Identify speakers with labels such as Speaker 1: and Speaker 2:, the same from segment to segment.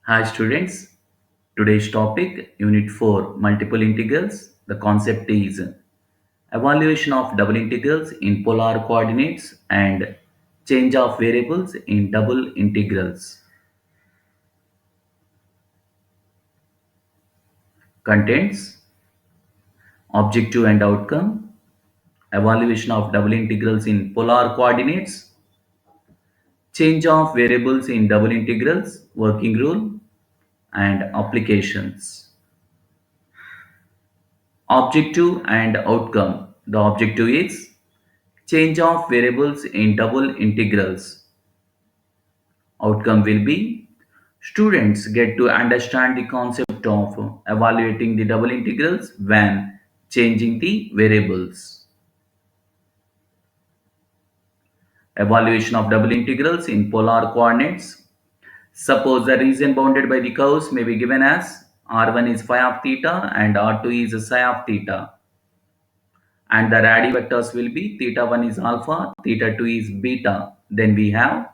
Speaker 1: Hi students, today's topic Unit 4 Multiple Integrals. The concept is evaluation of double integrals in polar coordinates and change of variables in double integrals. Contents, objective and outcome, evaluation of double integrals in polar coordinates, change of variables in double integrals, working rule, and applications. Objective and outcome. The objective is change of variables in double integrals. Outcome will be students get to understand the concept of evaluating the double integrals when changing the variables. Evaluation of double integrals in polar coordinates. Suppose the region bounded by the curves may be given as r1 is phi of theta and r2 is psi of theta. And the radii vectors will be theta 1 is alpha, theta 2 is beta. Then we have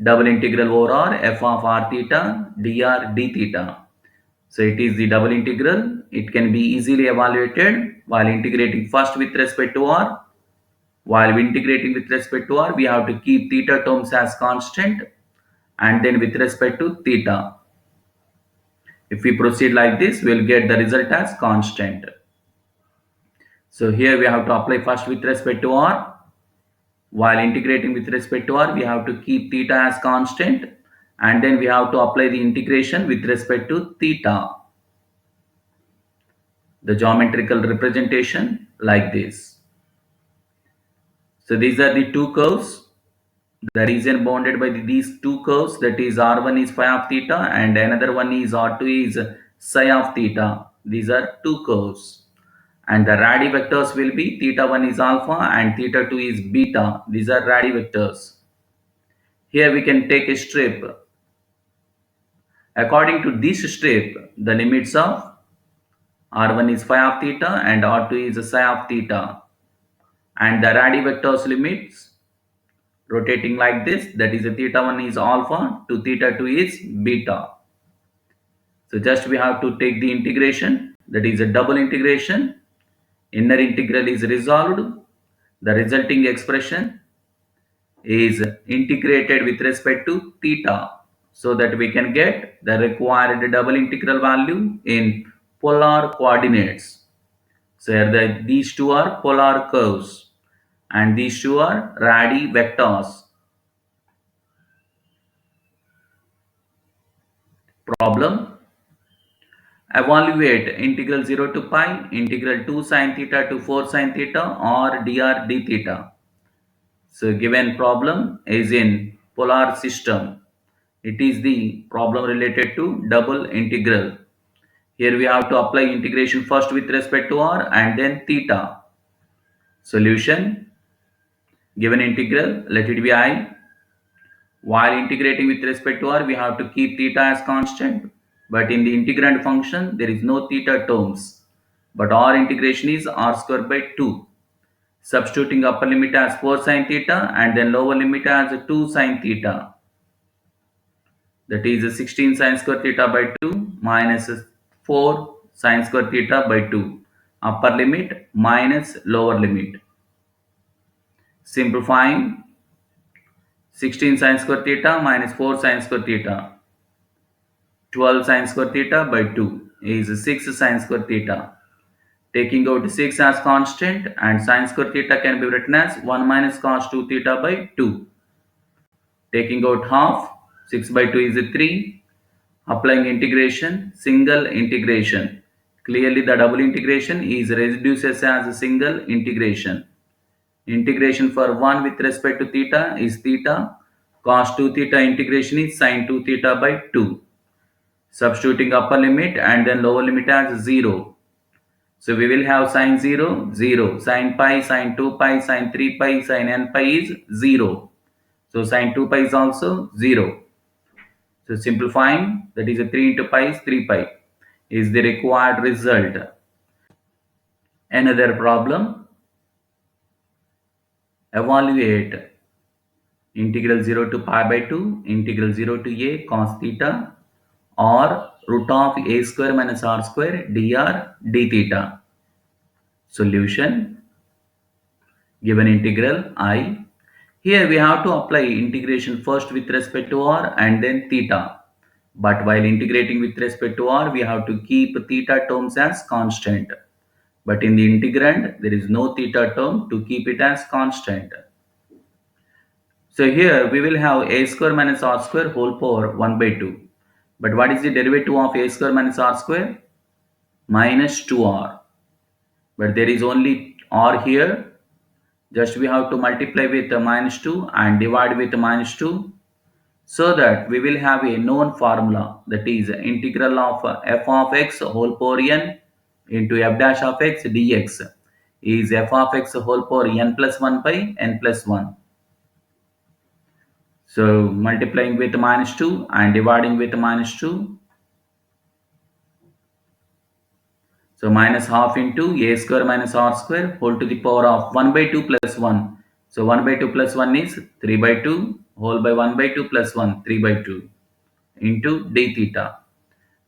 Speaker 1: double integral over r f of r theta dr d theta. So it is the double integral. It can be easily evaluated while integrating first with respect to r. While integrating with respect to r, we have to keep theta terms as constant and then with respect to theta. If we proceed like this, we will get the result as constant. So here we have to apply first with respect to r. While integrating with respect to r, we have to keep theta as constant and then we have to apply the integration with respect to theta. The geometrical representation like this. So these are the two curves. The region bounded by these two curves, that is r1 is phi of theta and another one is r2 is psi of theta. These are two curves. And the radii vectors will be theta 1 is alpha and theta 2 is beta. These are radii vectors. Here we can take a strip. According to this strip, the limits of r1 is phi of theta and r2 is psi of theta. And the radii vectors limits rotating like this, that is theta 1 is alpha to theta 2 is beta. So just we have to take the integration, that is a double integration. Inner integral is resolved. The resulting expression is integrated with respect to theta so that we can get the required double integral value in polar coordinates. So here these two are polar curves and these two are radii vectors. Problem: evaluate integral 0 to pi, integral 2 sine theta to 4 sine theta or dr d theta. So given problem is in polar system. It is the problem related to double integral. Here we have to apply integration first with respect to r and then theta. Solution: given integral, let it be I. While integrating with respect to r, we have to keep theta as constant. But in the integrand function, there is no theta terms. But r integration is r square by 2. Substituting upper limit as 4 sine theta and then lower limit as 2 sine theta. That is 16 sine square theta by 2 minus 4 sine square theta by 2. Upper limit minus lower limit. Simplifying, 16 sine square theta minus 4 sine square theta. 12 sine square theta by 2 is 6 sine square theta. Taking out 6 as constant and sine square theta can be written as 1 minus cos 2 theta by 2. Taking out half, 6 by 2 is 3. Applying integration, single integration. Clearly the double integration is reduces as a single integration. Integration for 1 with respect to theta is theta. Cos 2 theta integration is sin 2 theta by 2. Substituting upper limit and then lower limit as 0. So we will have sin 0, 0. Sin pi, sin 2 pi, sin 3 pi, sin n pi is 0. So sin 2 pi is also 0. So simplifying, that is a 3 into pi is 3 pi is the required result. Another problem: evaluate integral 0 to pi by 2, integral 0 to a cos theta, or root of a square minus r square dr d theta. Solution, given integral I. Here we have to apply integration first with respect to r and then theta. But while integrating with respect to r, we have to keep theta terms as constant. But in the integrand, there is no theta term to keep it as constant. So here we will have a square minus r square whole power 1 by 2. But what is the derivative of a square minus r square? Minus 2r. But there is only r here. Just we have to multiply with minus 2 and divide with minus 2. So that we will have a known formula, that is integral of f of x whole power n into f dash of x dx is f of x whole power n plus 1 by n plus 1. So multiplying with minus 2 and dividing with minus 2. So minus half into a square minus r square whole to the power of 1 by 2 plus 1. So 1 by 2 plus 1 is 3 by 2 whole by 1 by 2 plus 1, 3 by 2 into d theta.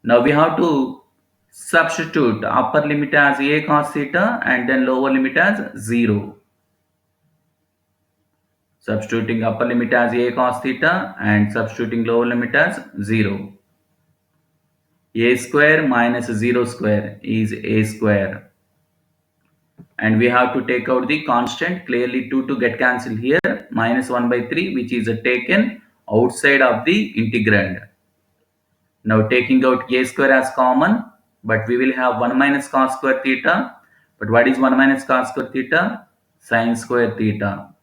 Speaker 1: Now we have to substitute upper limit as a cos theta and then lower limit as 0. Substituting upper limit as a cos theta and substituting lower limit as 0. A square minus 0 square is a square. And we have to take out the constant, clearly 2 to get cancelled here, minus 1 by 3, which is taken outside of the integrand. Now taking out a square as common, but we will have 1 minus cos square theta. But what is 1 minus cos square theta? Sin square theta.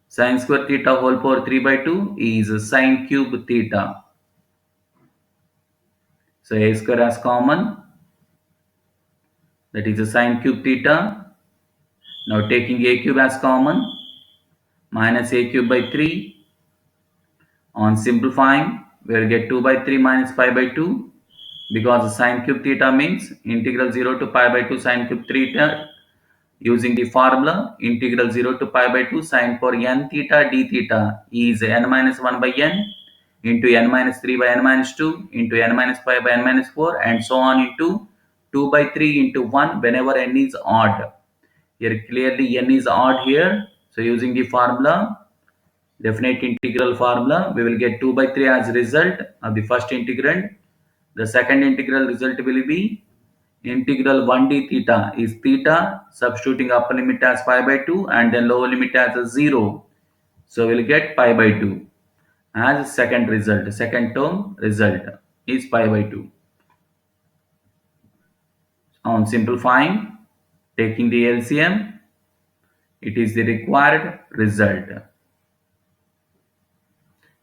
Speaker 1: Sin square theta whole power 3 by 2 is sin cube theta. So a square as common, that is a sin cube theta. Now taking a cube as common, minus a cube by 3. On simplifying, we will get 2 by 3 minus pi by 2, because sin cube theta means integral 0 to pi by 2 sin cube theta. Using the formula, integral 0 to pi by 2 sin for n theta d theta is n minus 1 by n into n minus 3 by n minus 2 into n minus 5 by n minus 4 and so on into 2 by 3 into 1 whenever n is odd. Here clearly n is odd here. So using the formula, definite integral formula, we will get 2 by 3 as result of the first integrand. The second integral result will be integral 1 d theta is theta, substituting upper limit as pi by 2 and then lower limit as 0. So we'll get pi by 2 as second result. Second term result is pi by 2. On simplifying, taking the LCM, it is the required result.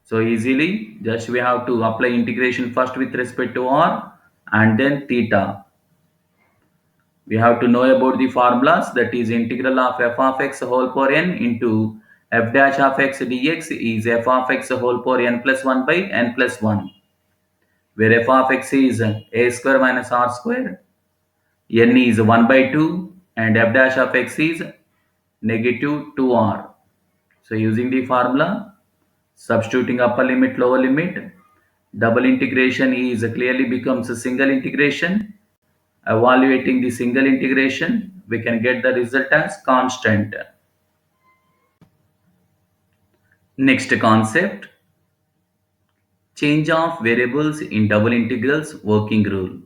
Speaker 1: So easily, just we have to apply integration first with respect to r and then theta. We have to know about the formulas, that is integral of f of x whole power n into f dash of x dx is f of x whole power n plus 1 by n plus 1, where f of x is a square minus r square, n is 1 by 2 and f dash of x is negative 2r. So using the formula, substituting upper limit, lower limit, double integration is clearly becomes a single integration. Evaluating the single integration, we can get the result as constant. Next concept, change of variables in double integrals working rule.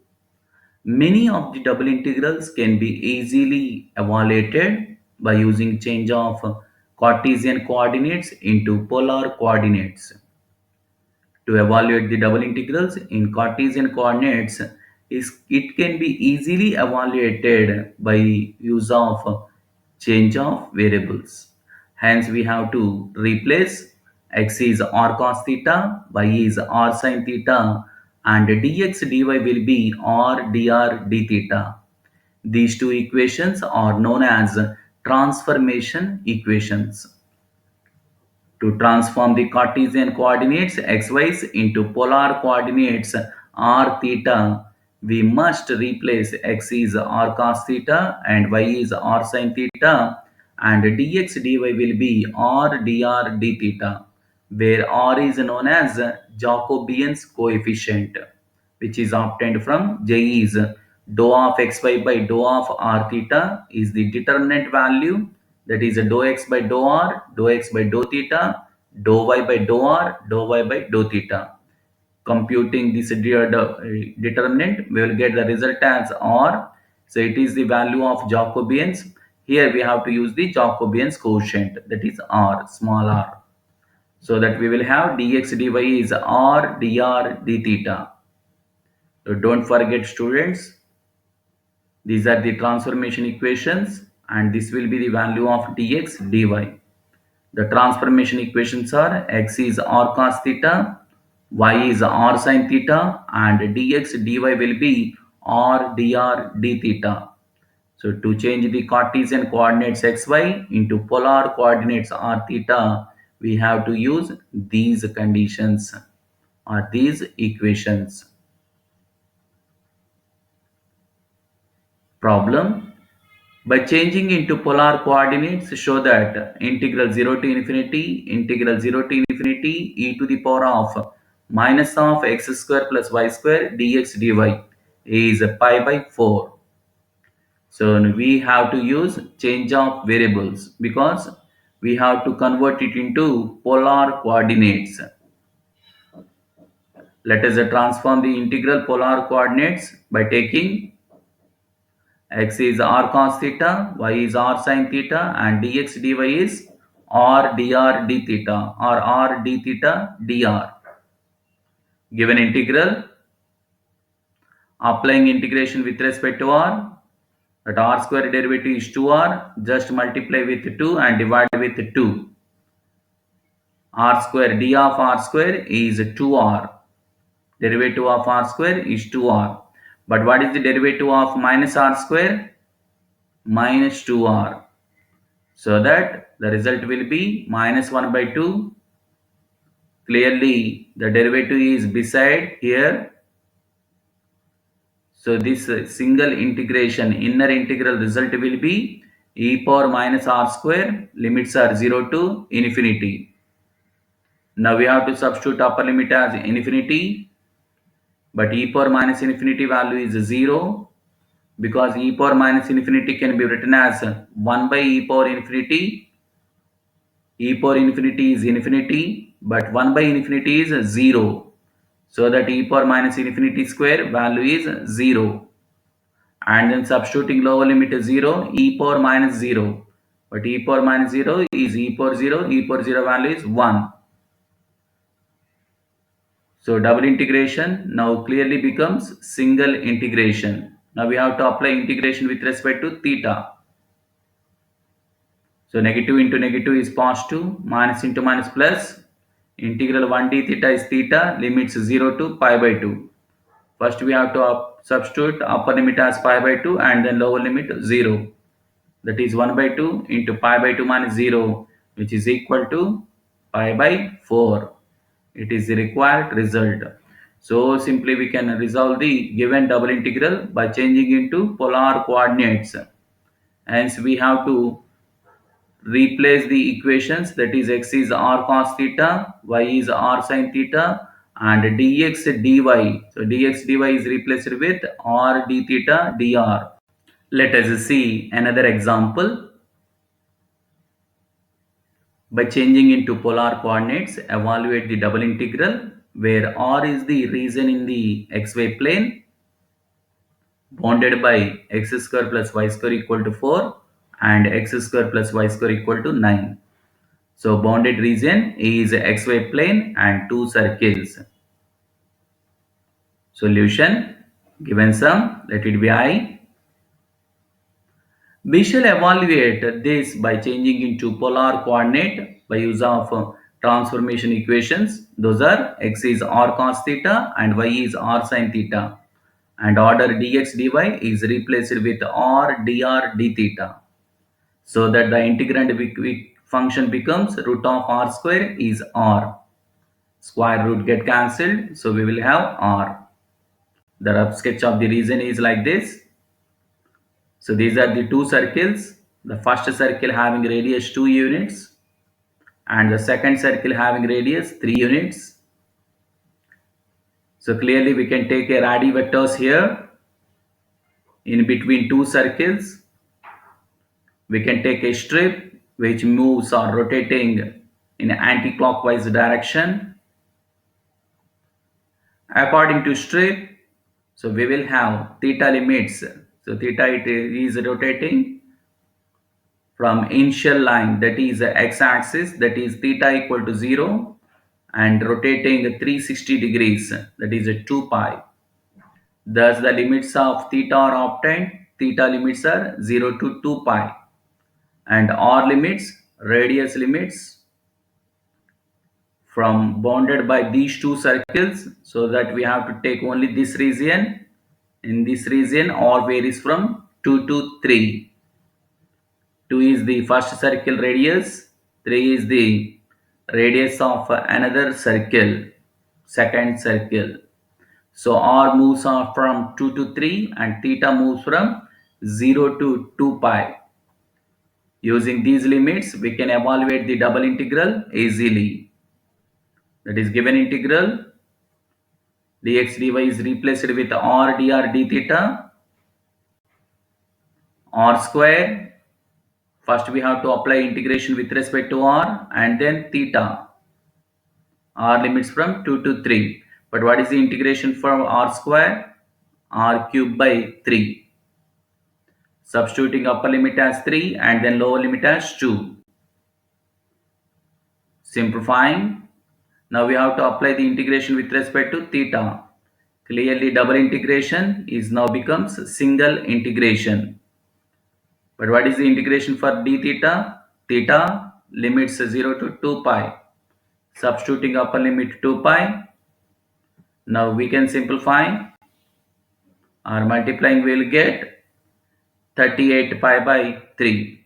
Speaker 1: Many of the double integrals can be easily evaluated by using change of Cartesian coordinates into polar coordinates. To evaluate the double integrals in Cartesian coordinates, it can be easily evaluated by use of change of variables. Hence, we have to replace x is r cos theta, y is r sin theta, and dx dy will be r dr d theta. These two equations are known as transformation equations. To transform the Cartesian coordinates xy's into polar coordinates r theta, we must replace x is r cos theta and y is r sin theta, and dx dy will be r dr d theta. where R is known as Jacobian's coefficient, which is obtained from J is dou of xy by dou of r theta is the determinant value, that is dou x by dou r, dou x by dou theta, dou y by dou r, dou y by dou theta. Computing this determinant, we will get the result as r. So it is the value of Jacobians. Here we have to use the Jacobian's quotient, that is r, small r. So that we will have dx dy is r dr d theta. So don't forget, students, these are the transformation equations and this will be the value of dx dy. The transformation equations are x is r cos theta, y is r sin theta, and dx dy will be r dr d theta. So to change the Cartesian coordinates xy into polar coordinates r theta, we have to use these conditions or these equations. Problem: by changing into polar coordinates, show that integral 0 to infinity, integral 0 to infinity e to the power of minus of x square plus y square dx dy is pi by 4. So we have to use change of variables because we have to convert it into polar coordinates. Let us transform the integral polar coordinates by taking x is r cos theta, y is r sin theta, and dx dy is r dr d theta or r d theta dr. Given integral, applying integration with respect to r, that r square derivative is 2r, just multiply with 2 and divide with 2. R square d of r square is 2r. Derivative of r square is 2r. But what is the derivative of minus r square? Minus 2r. So that the result will be minus 1 by 2. Clearly the derivative is beside here. So this single integration, inner integral result will be e power minus r square, limits are 0 to infinity. Now we have to substitute upper limit as infinity, but e power minus infinity value is 0, because e power minus infinity can be written as 1 by e power infinity. E power infinity is infinity, but 1 by infinity is 0. So that e power minus infinity square value is 0. And then substituting lower limit is 0, e power minus 0. But e power minus 0 is e power 0, e power 0 value is 1. So double integration now clearly becomes single integration. Now we have to apply integration with respect to theta. So negative into negative is positive, minus into minus plus. Integral 1 d theta is theta, limits 0 to pi by 2. First we have to substitute upper limit as pi by 2 and then lower limit 0. That is 1 by 2 into pi by 2 minus 0, which is equal to pi by 4. It is the required result. So simply we can resolve the given double integral by changing into polar coordinates. Hence we have to replace the equations, that is x is r cos theta, y is r sin theta, and dx dy. So dx dy is replaced with r d theta dr. Let us see another example. By changing into polar coordinates, evaluate the double integral where r is the region in the xy plane bounded by x square plus y square equal to 4 and x square plus y square equal to 9. So bounded region is xy plane and two circles. Solution: given sum, let it be I. We shall evaluate this by changing into polar coordinate by use of transformation equations. Those are x is r cos theta and y is r sin theta. And order dx dy is replaced with r dr d theta. So that the integrand function becomes root of r square is r. Square root get cancelled, so we will have r. The rough sketch of the region is like this. So these are the two circles. The first circle having radius 2 units and the second circle having radius 3 units. So clearly we can take a radii vectors here in between two circles. We can take a strip which moves or rotating in anti-clockwise direction. According to strip, so we will have theta limits. So theta it is rotating from initial line, that is the x-axis, that is theta equal to 0, and rotating 360 degrees, that is a 2 pi. Thus the limits of theta are obtained. Theta limits are 0 to 2 pi, and r limits, radius limits from bounded by these two circles, so that we have to take only this region. In this region r varies from 2 to 3. 2 is the first circle radius, 3 is the radius of another circle, second circle. So r moves on from 2 to 3 and theta moves from 0 to 2 pi. Using these limits, we can evaluate the double integral easily. That is, given integral dx dy is replaced with r dr d theta, r square. First we have to apply integration with respect to r, and then theta. R limits from 2 to 3. But what is the integration from r square? R cube by 3. Substituting upper limit as 3 and then lower limit as 2. Simplifying. Now we have to apply the integration with respect to theta. Clearly double integration is now becomes single integration. But what is the integration for d theta? Theta limits 0 to 2 pi. Substituting upper limit 2 pi. Now we can simplify, or multiplying we will get 38 pi by 3.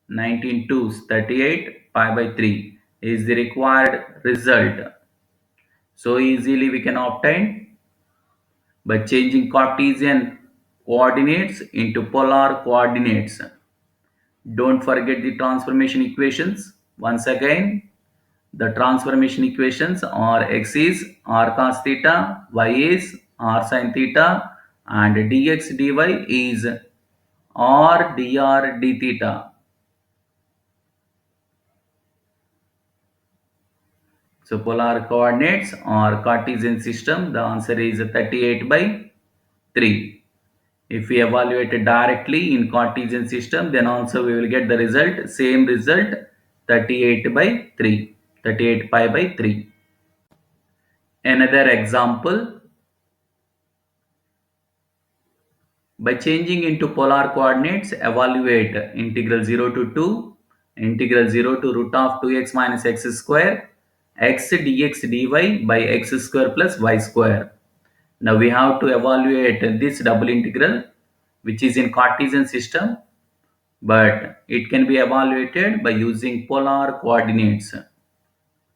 Speaker 1: 19 twos, 38 pi by 3 is the required result. So easily we can obtain by changing Cartesian coordinates into polar coordinates. Don't forget the transformation equations. Once again, the transformation equations are x is r cos theta, y is r sin theta, and dx dy is r dr d theta. So polar coordinates or Cartesian system, the answer is 38 by 3. If we evaluate it directly in Cartesian system, then also we will get the result, same result, 38 by 3, 38 pi by 3. Another example, by changing into polar coordinates, evaluate integral 0 to 2, integral 0 to root of 2x minus x square, x dx dy by x square plus y square. Now we have to evaluate this double integral, which is in Cartesian system, but it can be evaluated by using polar coordinates.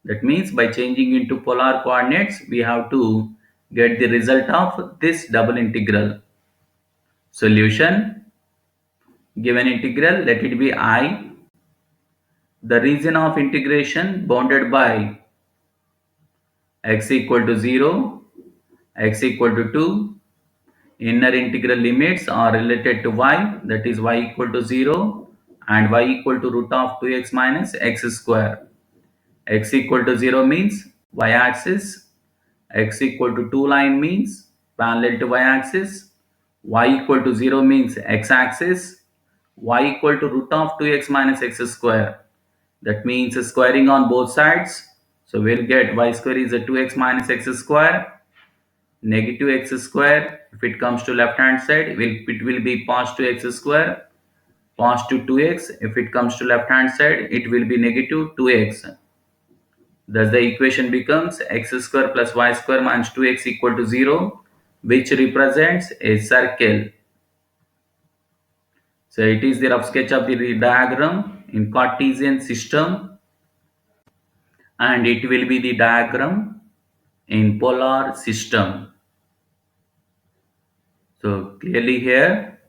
Speaker 1: That means by changing into polar coordinates, we have to get the result of this double integral. Solution, given integral, let it be I. The region of integration bounded by x equal to 0, x equal to 2. Inner integral limits are related to y, that is y equal to 0 and y equal to root of 2x minus x square. X equal to 0 means y axis, x equal to 2 line means parallel to y axis, y equal to 0 means x axis, y equal to root of 2x minus x square. That means squaring on both sides. So we'll get y square is a 2x minus x square, negative x square. If it comes to left hand side, it will be positive x square, positive 2x. If it comes to left hand side, it will be negative 2x. Thus the equation becomes x square plus y square minus 2x equal to 0, which represents a circle. So it is the rough sketch of the diagram in Cartesian system, and it will be the diagram in polar system. So clearly here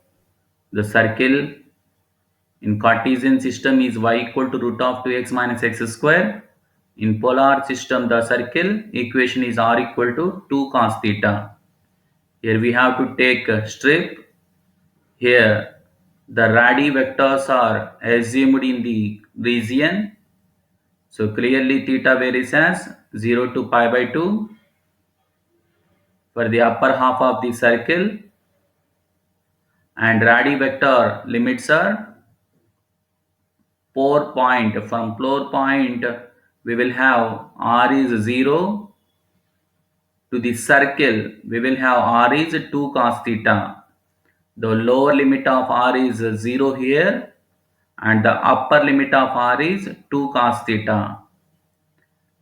Speaker 1: the circle In Cartesian system is y equal to root of 2x minus x square. In polar system, the circle equation is r equal to 2 cos theta. Here we have to take a strip. Here the radii vectors are assumed in the region. So clearly theta varies as 0 to pi by 2 for the upper half of the circle, and radii vector limits are 4 point. From 4 point we will have r is 0 to the circle, we will have r is 2 cos theta. The lower limit of r is 0 here, and the upper limit of r is 2 cos theta.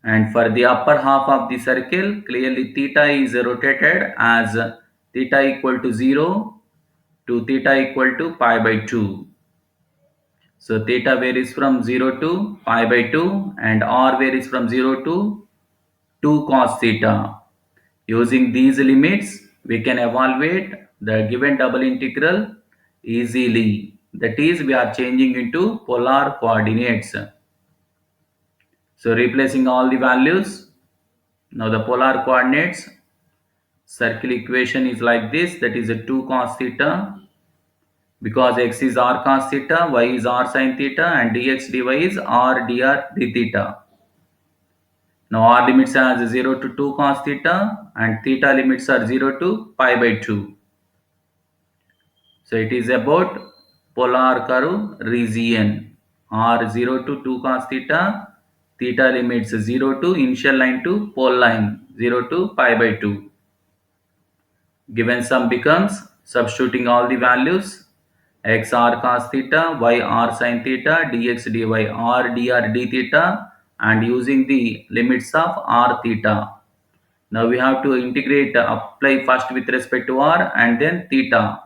Speaker 1: And for the upper half of the circle, clearly theta is rotated as theta equal to 0 to theta equal to pi by 2. So theta varies from 0 to pi by 2, and r varies from 0 to 2 cos theta. Using these limits, we can evaluate the given double integral easily. That is, we are changing into polar coordinates. So replacing all the values, now the polar coordinates, circle equation is like this, that is a 2 cos theta, because x is r cos theta, y is r sin theta, and dx dy is r dr d theta. Now r limits are 0 to 2 cos theta, and theta limits are 0 to pi by 2. So it is about polar curve region, r 0 to 2 cos theta, theta limits 0 to initial line to pole line 0 to pi by 2. Given sum becomes, substituting all the values, x r cos theta, y r sin theta, dx dy r dr d theta, and using the limits of r theta. Now we have to integrate, apply first with respect to r and then theta.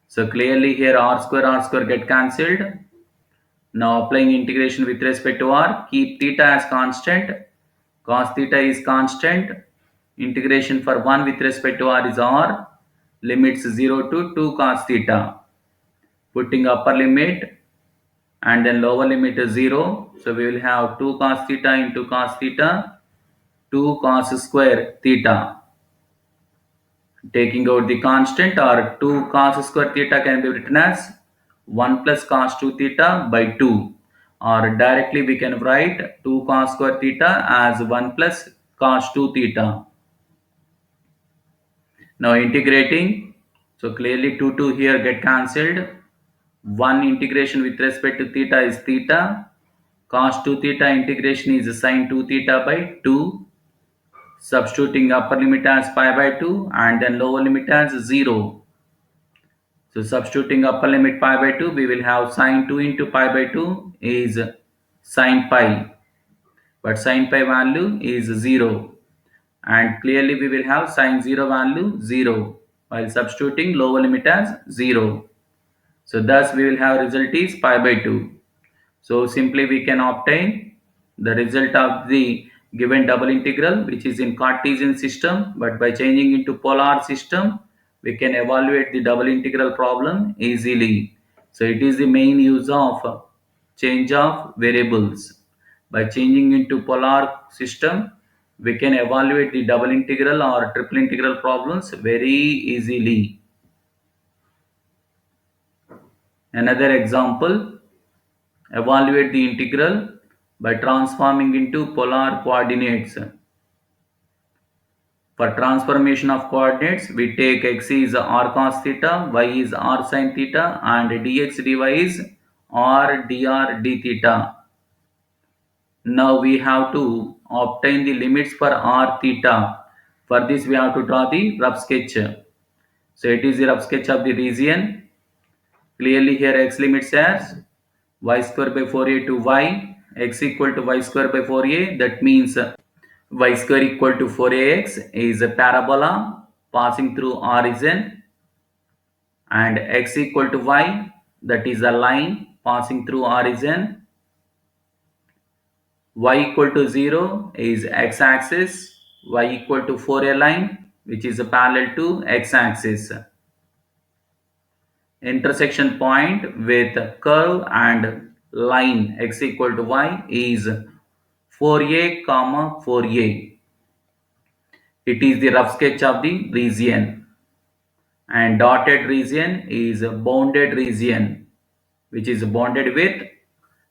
Speaker 1: So clearly here r square get cancelled. Now applying integration with respect to r, keep theta as constant, cos theta is constant. Integration for 1 with respect to r is r, limits 0 to 2 cos theta. Putting upper limit and then lower limit is 0. So we will have 2 cos theta into cos theta, 2 cos square theta. Taking out the constant, or 2 cos square theta can be written as 1 plus cos 2 theta by 2, or directly we can write 2 cos square theta as 1 plus cos 2 theta. Now integrating, so clearly 2 here get cancelled. 1 integration with respect to theta is theta. Cos 2 theta integration is sin 2 theta by 2. Substituting upper limit as pi by 2 and then lower limit as 0. So substituting upper limit pi by 2, we will have sin 2 into pi by 2 is sin pi. But sin pi value is 0. And clearly we will have sin 0 value 0 while substituting lower limit as 0. So thus we will have result is pi by 2. So simply we can obtain the result of the given double integral, which is in Cartesian system, but by changing into polar system we can evaluate the double integral problem easily. So it is the main use of change of variables. By changing into polar system we can evaluate the double integral or triple integral problems very easily. Another example, evaluate the integral by transforming into polar coordinates. For transformation of coordinates, we take x is r cos theta, y is r sin theta, and dx dy is r dr d theta. Now we have to obtain the limits for r theta. For this we have to draw the rough sketch. So it is the rough sketch of the region. Clearly here x limits as y square by 4a to y, x equal to y square by 4a. That means y square equal to 4ax is a parabola passing through origin, and x equal to y, that is a line passing through origin. Y equal to 0 is x-axis, y equal to 4a line which is parallel to x-axis. intersection point with curve and line x equal to y is 4a comma 4a. It is the rough sketch of the region, and dotted region is a bounded region which is bounded with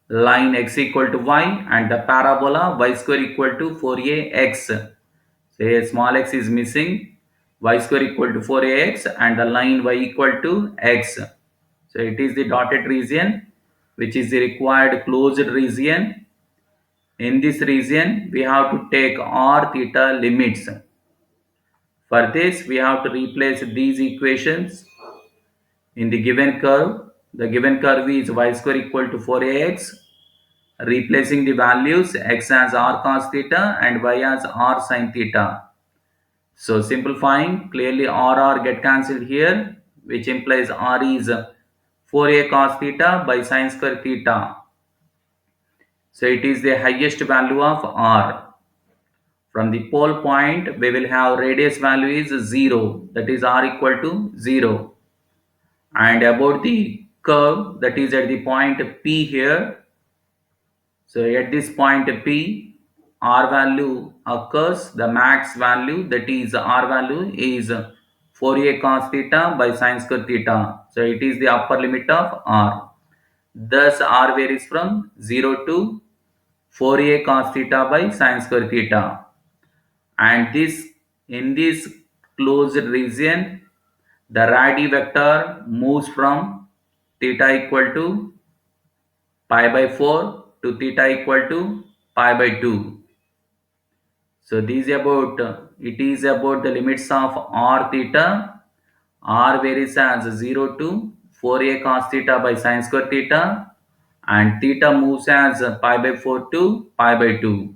Speaker 1: line x equal to y and the parabola y square equal to 4ax. So a small x is missing, y square equal to 4ax and the line y equal to x. So it is the dotted region which is the required closed region. In this region we have to take r theta limits. For this we have to replace these equations in the given curve. The given curve is y square equal to 4ax, replacing the values x as r cos theta and y as r sin theta. So simplifying, clearly r get cancelled here, which implies r is 4a cos theta by sin square theta. So it is the highest value of r. From the pole point we will have radius value is 0, that is r equal to 0. And about the curve, that is at the point P here. So at this point P, R value occurs, the max value, that is R value is 4a cos theta by sin square theta. So it is the upper limit of R. Thus R varies from 0 to 4a cos theta by sin square theta. And this, in this closed region, the radii vector moves from theta equal to pi by 4 to theta equal to pi by 2. So these about it is about the limits of r theta. R varies as 0 to 4a cos theta by sin square theta, and theta moves as pi by 4 to pi by 2.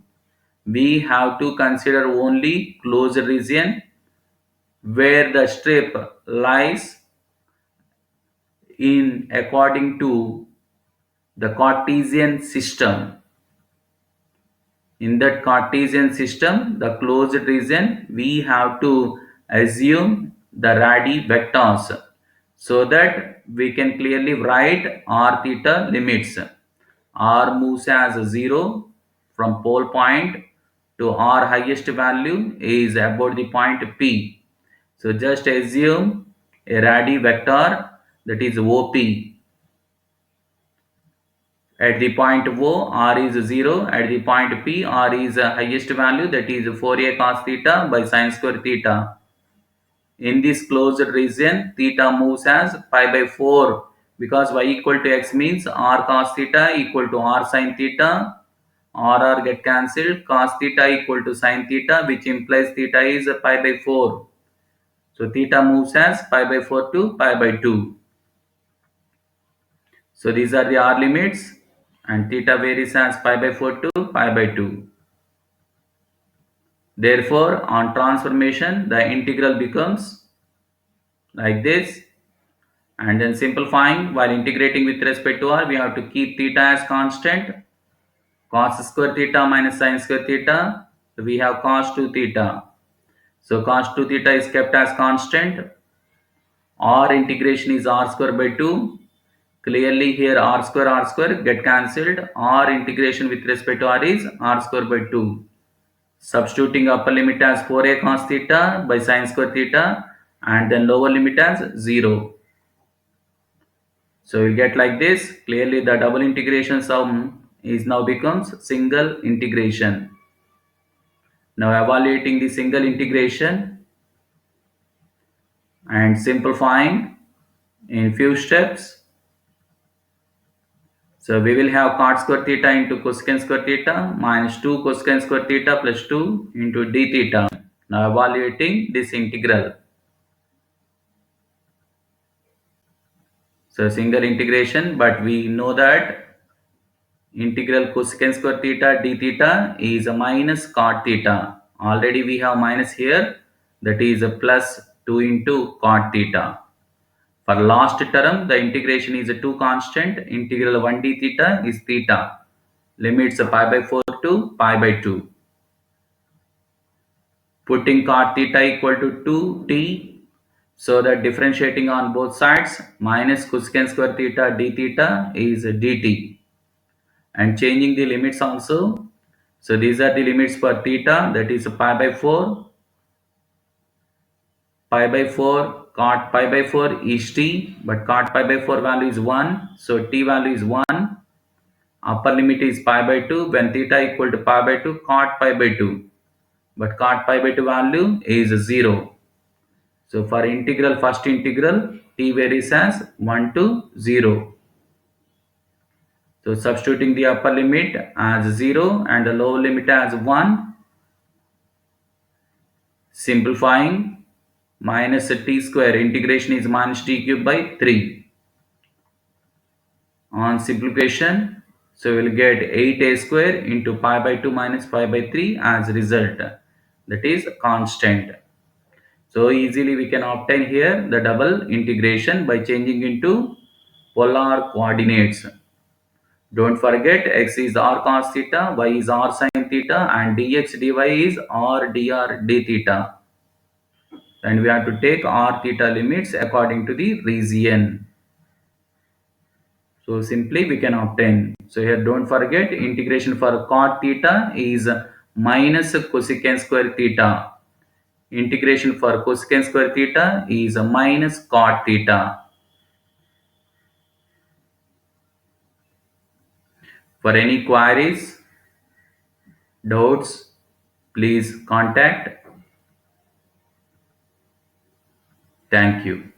Speaker 1: We have to consider only closed region where the strip lies in according to the Cartesian system. In that Cartesian system, the closed region, we have to assume the radii vectors so that we can clearly write r theta limits. R moves as 0 from pole point to r highest value is about the point P. So just assume a radii vector, that is OP. At the point O, r is 0. At the point P, r is highest value, that is 4a cos theta by sin square theta. In this closed region, theta moves as pi by 4 because y equal to x means r cos theta equal to r sin theta. R get cancelled, cos theta equal to sin theta, which implies theta is pi by 4. So theta moves as pi by 4 to pi by 2. So these are the r limits, and theta varies as pi by 4 to pi by 2. Therefore, on transformation, the integral becomes like this. And then simplifying, while integrating with respect to r, we have to keep theta as constant. Cos square theta minus sin square theta, we have cos 2 theta. So cos 2 theta is kept as constant. R integration is r square by 2. Clearly here r square get cancelled. R integration with respect to r is r square by 2. Substituting upper limit as 4a cos theta by sin square theta and then lower limit as 0. So we get like this. Clearly the double integration sum is now becomes single integration. Now evaluating the single integration and simplifying in few steps. So we will have cot square theta into cosecant square theta minus 2 cosecant square theta plus 2 into d theta. Now evaluating this integral. So single integration, but we know that integral cosecant square theta d theta is a minus cot theta. Already we have minus here, that is a plus 2 into cot theta. For last term, the integration is a 2 constant. Integral 1 d theta is theta. Limits pi by 4 to pi by 2. Putting cot theta equal to 2t. So that differentiating on both sides, minus cosecant square theta d theta is dt, and changing the limits also. So these are the limits for theta, that is pi by 4. Pi by 4, cot pi by 4 is t, but cot pi by 4 value is 1, so t value is 1. Upper limit is pi by 2 when theta equal to pi by 2 cot pi by 2, but cot pi by 2 value is 0. So for integral, first integral, t varies as 1 to 0. So substituting the upper limit as 0 and the lower limit as 1, simplifying, minus t square, integration is minus t cube by 3. On simplification, so we will get 8a square into pi by 2 minus pi by 3 as result, that is constant. So easily we can obtain here the double integration by changing into polar coordinates. Don't forget, x is r cos theta, y is r sin theta, and dx dy is r dr d theta. And we have to take r theta limits according to the region. So simply we can obtain. So here don't forget, integration for cot theta is minus cosecant square theta. Integration for cosecant square theta is minus cot theta. For any queries, doubts, please contact. Thank you.